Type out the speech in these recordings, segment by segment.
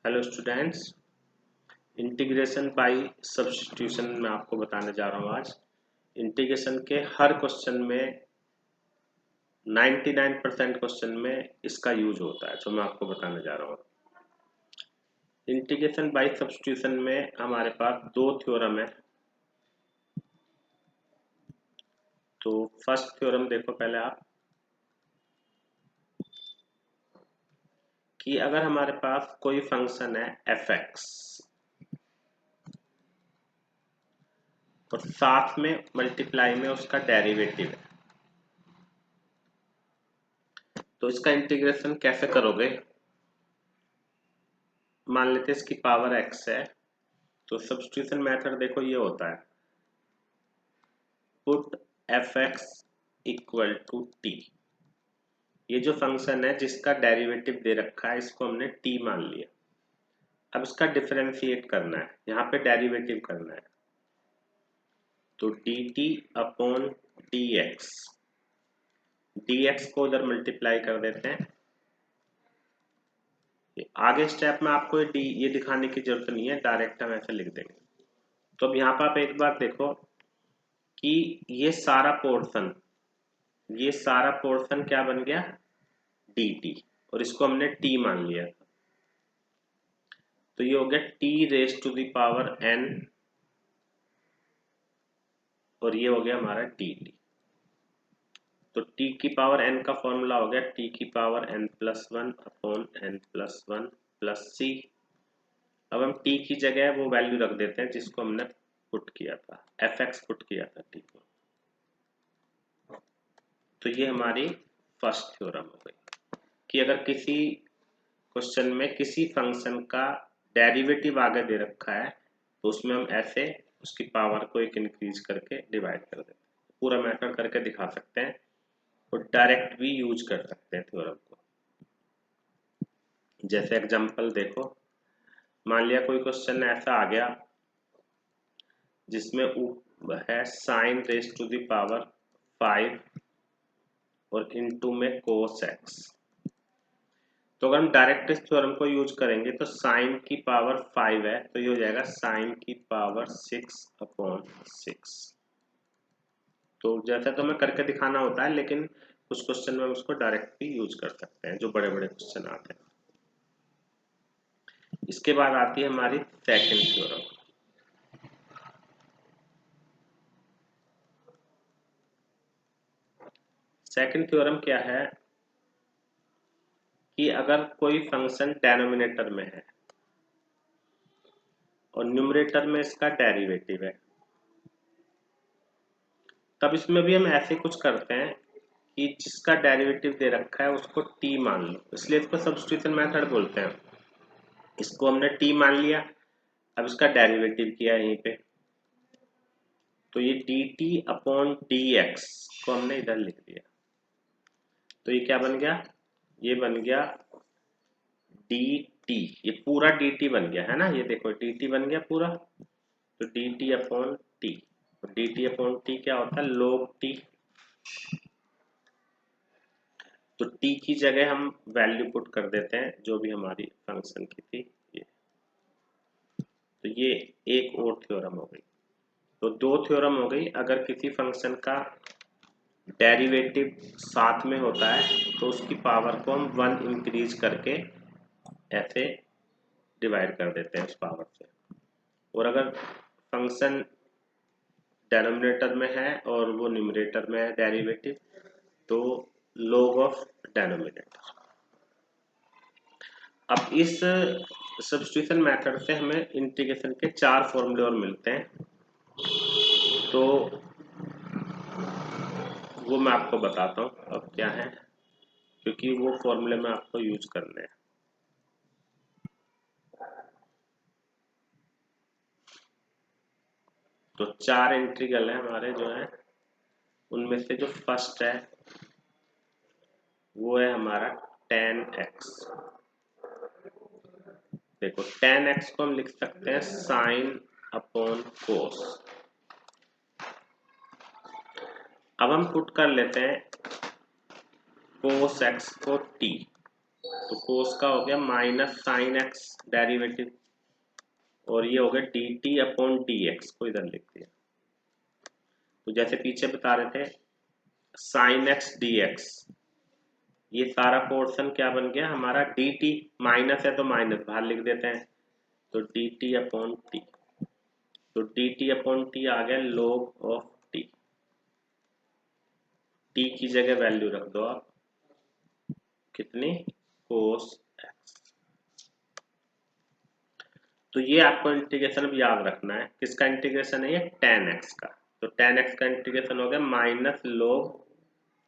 Hello students, integration by substitution में आपको बताने जा रहा हूँ आज। इंटीग्रेशन के हर क्वेश्चन में 99% क्वेश्चन में इसका यूज होता है, जो मैं आपको बताने जा रहा हूँ। इंटीग्रेशन बाय सब्स्टिट्यूशन में हमारे पास दो थ्योरम है। तो फर्स्ट थ्योरम देखो पहले आप, कि अगर हमारे पास कोई फंक्शन है f(x) और साथ में मल्टीप्लाई में उसका डेरिवेटिव है, तो इसका इंटीग्रेशन कैसे करोगे। मान लेते हैं इसकी पावर x है, तो सब्स्टिट्यूशन मेथड देखो ये होता है, put f(x) equal to t। ये जो फंक्शन है जिसका डेरिवेटिव दे रखा है, इसको हमने t मान लिया। अब इसका डिफरेंशिएट करना है, यहाँ पे डेरिवेटिव करना है, तो dt अपॉन dx, dx को उधर मल्टीप्लाई कर देते हैं। आगे स्टेप में आपको ये दिखाने की जरूरत नहीं है, डायरेक्ट हम ऐसे लिख देंगे। तो अब यहाँ पर आप एक बार देखो कि ये सारा पोर्शन क्या बन गया, dt, और इसको हमने t मान लिया। तो ये हो गया t raise to the power n, और ये हो गया हमारा dt। तो t की पावर n का फॉर्मूला हो गया t की power n+1 upon n+1 plus c। अब हम t की जगह वो वैल्यू रख देते हैं जिसको हमने पुट किया था, f(x) पुट किया था t को। तो ये हमारी फर्स्ट थ्योरम हो गई कि अगर किसी क्वेश्चन में किसी फंक्शन का डेरिवेटिव आगे दे रखा है, तो उसमें हम ऐसे उसकी पावर को एक इंक्रीज करके डिवाइड कर देते हैं। पूरा मेथड करके दिखा सकते हैं और डायरेक्ट भी यूज कर सकते हैं थ्योरम को। जैसे एग्जांपल देखो, मान लिया कोई क्वेश्चन ऐसा आ गया जिसमें है sine raise to the power 5 और इनटू में cos x। तो अगर हम डायरेक्ट इस थ्योरम को यूज करेंगे तो साइन की पावर 5 है, तो ये हो जाएगा साइन की पावर 6 अपॉन 6। तो जैसा तो मैं करके दिखाना होता है, लेकिन कुछ क्वेश्चन में हम उसको डायरेक्ट भी यूज कर सकते हैं, जो बड़े बड़े क्वेश्चन आते हैं। इसके बाद आती है हमारी सेकंड थ्योरम। सेकंड थ्योरम क्या है कि अगर कोई फंक्शन डेनोमिनेटर में है और न्यूमरेटर में इसका डेरिवेटिव है, तब इसमें भी हम ऐसे कुछ करते हैं कि जिसका डेरिवेटिव दे रखा है उसको t मान लो, इसलिए इसको सब्स्टिट्यूशन मेथड बोलते हैं। इसको हमने t मान लिया, अब इसका डेरिवेटिव किया यहीं पे, तो ये dt अपॉन dx को हमने इधर लिख दिया। तो ये क्या बन गया, ये बन गया dt, ये पूरा dt बन गया है ना, ये देखो dt बन गया पूरा। तो dt upon t, dt upon t क्या होता है, log t। तो t की जगह हम वैल्यू पुट कर देते हैं जो भी हमारी फंक्शन की थी ये। तो ये एक और थ्योरम हो गई। तो दो थ्योरम हो गई। अगर किसी फंक्शन का डेरिवेटिव साथ में होता है तो उसकी पावर को हम 1 इंक्रीज करके ऐसे डिवाइड कर देते हैं उस पावर से। और अगर फंक्शन डेनोमिनेटर में है और वो न्यूमरेटर में है डेरिवेटिव, तो log ऑफ डेनोमिनेटर। अब इस सब्स्टिट्यूशन मेथड से हमें इंटीग्रेशन के 4 फॉर्मूले और मिलते हैं, तो वो मैं आपको बताता हूँ अब क्या है, क्योंकि वो फॉर्मूले में आपको यूज करने हैं। तो 4 इंटीग्रल है हमारे जो है, उनमें से जो फर्स्ट है वो है हमारा tan x। देखो tan x को हम लिख सकते हैं साइन अपॉन कोस। अब हम पुट कर लेते हैं cos x को t, तो कोस का हो गया माइनस साइन एक्स डेरिवेटिव, और ये हो गया D T upon D x को इधर लिख दिया। तो जैसे पीछे बता रहे थे साइन एक्स डी एक्स, ये सारा पोर्शन क्या बन गया हमारा डी टी, माइनस है तो माइनस बाहर लिख देते हैं, तो डी टी अपॉन टी, तो डी टी अपॉन टी आ गया log ऑफ टी, टी की जगह वैल्यू रख दो आप कितनी, कोस एक्स। तो ये आपको इंटीग्रेशन अब याद रखना है, किसका इंटीग्रेशन है ये, tan x का। तो tan x का इंटीग्रेशन हो गया माइनस log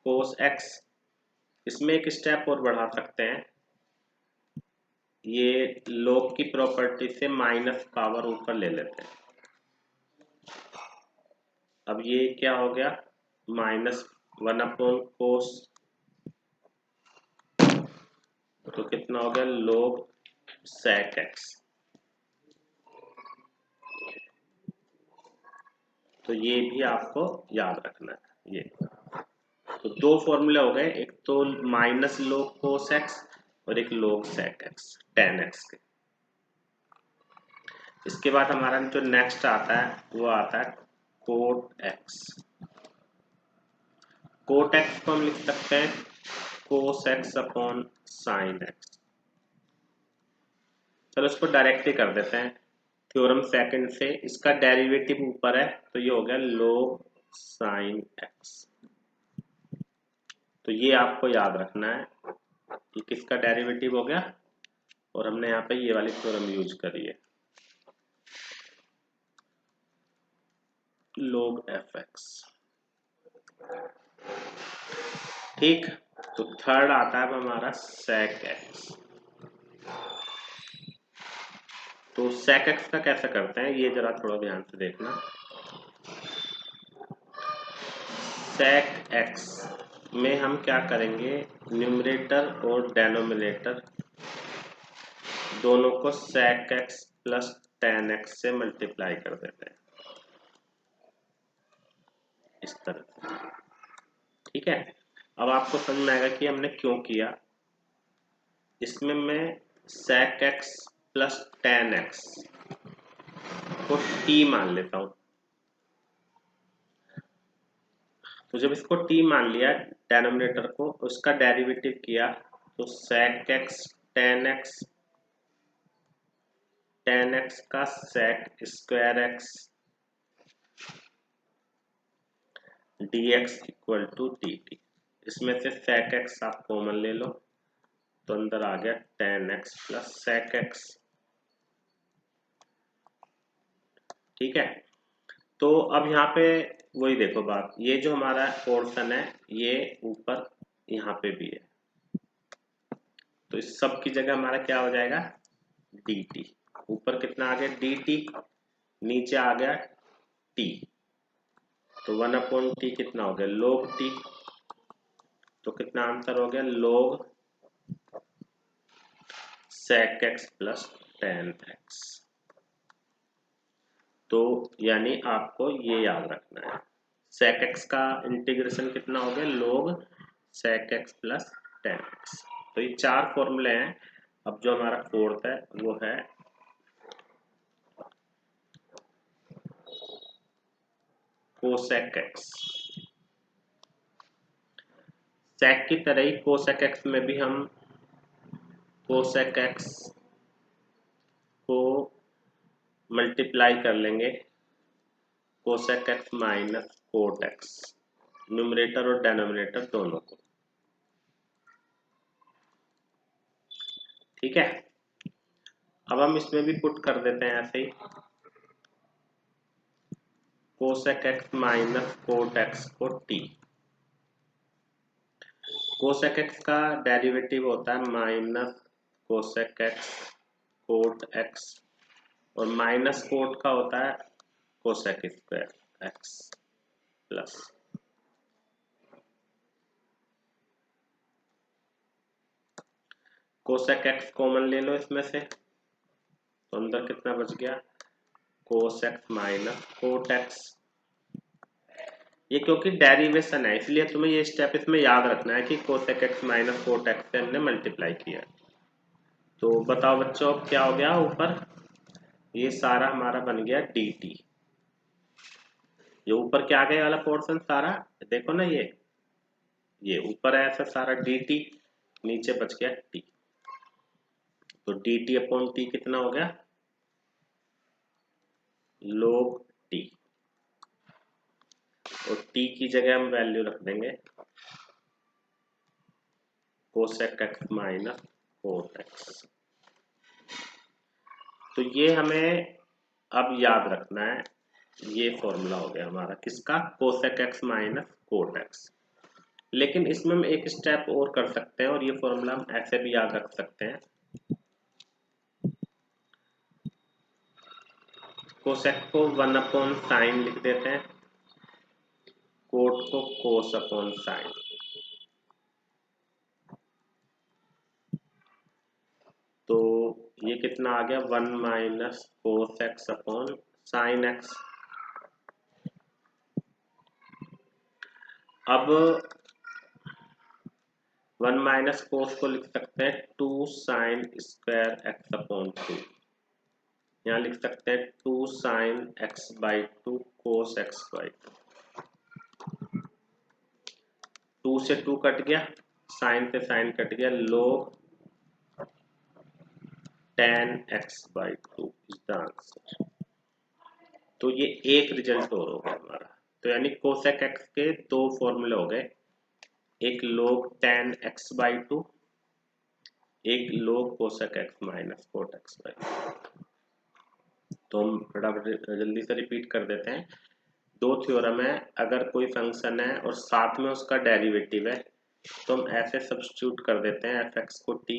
कोस x। इसमें एक स्टेप और बढ़ा सकते हैं, ये log की प्रॉपर्टी से माइनस पावर ऊपर ले लेते हैं। अब ये क्या हो गया माइनस 1 अपॉन कोस, तो कितना हो गया log sec x। तो ये भी आपको याद रखना है। ये तो दो फॉर्मूले हो गए, एक तो माइनस log cos x और एक log sec x tan x के। इसके बाद हमारा जो नेक्स्ट आता है वो आता है कोट x। कोट x को हम लिख सकते हैं कोस x अपॉन साइन x। चलो इसको डायरेक्टली कर देते हैं, थ्योरम सेकंड से इसका डेरिवेटिव ऊपर है तो ये हो गया log साइन x। तो ये आपको याद रखना है कि किसका डेरिवेटिव हो गया, और हमने यहाँ पे ये वाली थ्योरम यूज करी है log fx। ठीक, तो थर्ड आता है हमारा sec x। तो sec x का कैसे करते हैं ये जरा थोड़ा ध्यान से देखना। sec x में हम क्या करेंगे, न्यूमरेटर और डेनोमिनेटर दोनों को sec x plus tan x से मल्टीप्लाई कर देते हैं इस तरह। ठीक है, अब आपको समझ में आएगा कि हमने क्यों किया। इसमें मैं sec x plus tan x को t मान लेता हूं। तो जब इसको t मान लिया डेनोमिनेटर को, उसका डेरिवेटिव किया तो sec x tan x का sec square x dx equal to dt। इसमें से sec x आप कॉमन ले लो तो अंदर आ गया tan x plus sec x। ठीक है, तो अब यहाँ पे वही देखो बात, ये जो हमारा पोर्शन है ये ऊपर यहाँ पे भी है, तो इस सब की जगह हमारा क्या हो जाएगा dt। ऊपर कितना आ गया dt, नीचे आ गया t, तो 1 अपॉन टी कितना हो गया log t। तो कितना आंसर हो गया log sec x plus tan x। तो यानी आपको ये याद रखना है sec x का इंटीग्रेशन कितना हो गया log sec x plus tan x। तो ये चार फॉर्मूले हैं। अब जो हमारा फोर्थ है वो है cosec x। sec की तरह ही cosec x में भी हम cosec x को मल्टीप्लाई कर लेंगे cosec x minus cot x, numerator और डेनोमिनेटर दोनों को। ठीक है, अब हम इसमें भी पुट कर देते हैं ऐसे ही cosec x minus cot x को t। cosec x का डेरिवेटिव होता है minus cosec x cot x, और माइनस कोट का होता है cosec square x plus. cosec x common ले लो इसमें से, तो अंदर कितना बच गया cos x minus cot x। ये क्योंकि डेरिवेशन है इसलिए तुम्हें ये स्टेप इसमें याद रखना है कि cosec x minus cot x से हमने मल्टीप्लाई किया। तो बताओ बच्चों अब क्या हो गया ऊपर, ये सारा हमारा बन गया dt। ये ऊपर क्या आ गया वाला पोर्शन सारा, देखो ना ये ऊपर है ऐसा सारा dt, नीचे बच गया t। तो dt अपॉन t कितना हो गया, log t। और t की जगह हम वैल्यू रख देंगे cosec x minus cot x। तो ये हमें अब याद रखना है, ये फॉर्मूला हो गया हमारा किसका, cosec x minus cot x। लेकिन इसमें हम एक स्टेप और कर सकते हैं और ये फॉर्मूला हम ऐसे भी याद रख सकते हैं, कोसेक को 1 अपॉन साइन लिख देते हैं, कोट को कोस अपॉन साइन। तो ये कितना आ गया 1 minus cos x upon sine x. अब 1 माइनस कोस को लिख सकते हैं 2 साइन स्क्वायर एक्स अपॉन 2। यहाँ लिख सकते हैं 2 sine x by 2 cos x by 2 से 2 कट गया, साइन से साइन कट गया, log tan x by 2 is the answer. तो ये एक रिजल्ट और हो गया हमारा। तो यानी कोसेक x के दो फॉर्मूले हो गए, एक log tan x बाई 2, एक log cosec x minus cot x by 2। तो हम फटाफट जल्दी से रिपीट कर देते हैं। दो थ्योरम है, अगर कोई फंक्शन है और साथ में उसका डेरिवेटिव है तो हम ऐसे सब्स्टिट्यूट कर देते हैं एफ एक्स को टी,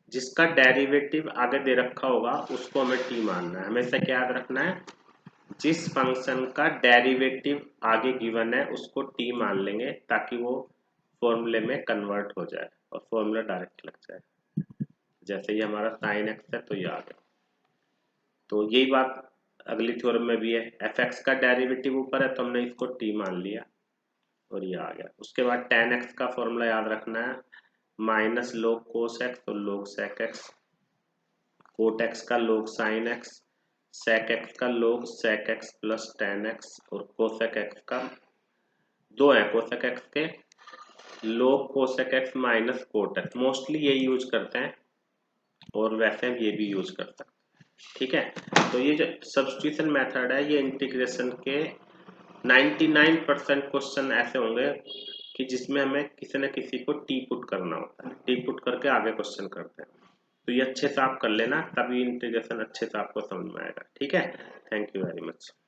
जिसका डेरिवेटिव आगे दे रखा होगा उसको हमें टी मानना है। हमेशा क्या याद रखना है, जिस फंक्शन का डेरिवेटिव आगे गिवन है उसको टी मान लेंगे ताकि वो फॉर्मूले में कन्वर्ट हो जाए और फॉर्मूला डायरेक्ट लग जाए। जैसे ये हमारा साइन एक्स है तो ये आ गया। तो यही बात अगली थ्योरम में भी है, एफ एक्स का डेरिवेटिव ऊपर है तो हमने इसको टी मान लिया और ये आ गया। उसके बाद tan x का फॉर्मूला याद रखना है, माइनस log cos x और log sec x, cot x का log sin x, sec x का log sec x plus tan x और cosec x का दो है cosec x के log cosec x minus cot x। Mostly ये use करते हैं और वैसे हम ये भी यूज कर सकते हैं। ठीक है, तो ये जो सब्स्टिट्यूशन मेथड है ये इंटीग्रेशन के 99% क्वेश्चन ऐसे होंगे कि जिसमें हमें किसी न किसी को टी पुट करना होता है, टी पुट करके आगे क्वेश्चन करते हैं। तो ये अच्छे से आप कर लेना, तभी इंटीग्रेशन अच्छे से आपको समझ में आएगा। ठीक है, थैंक यू वेरी मच।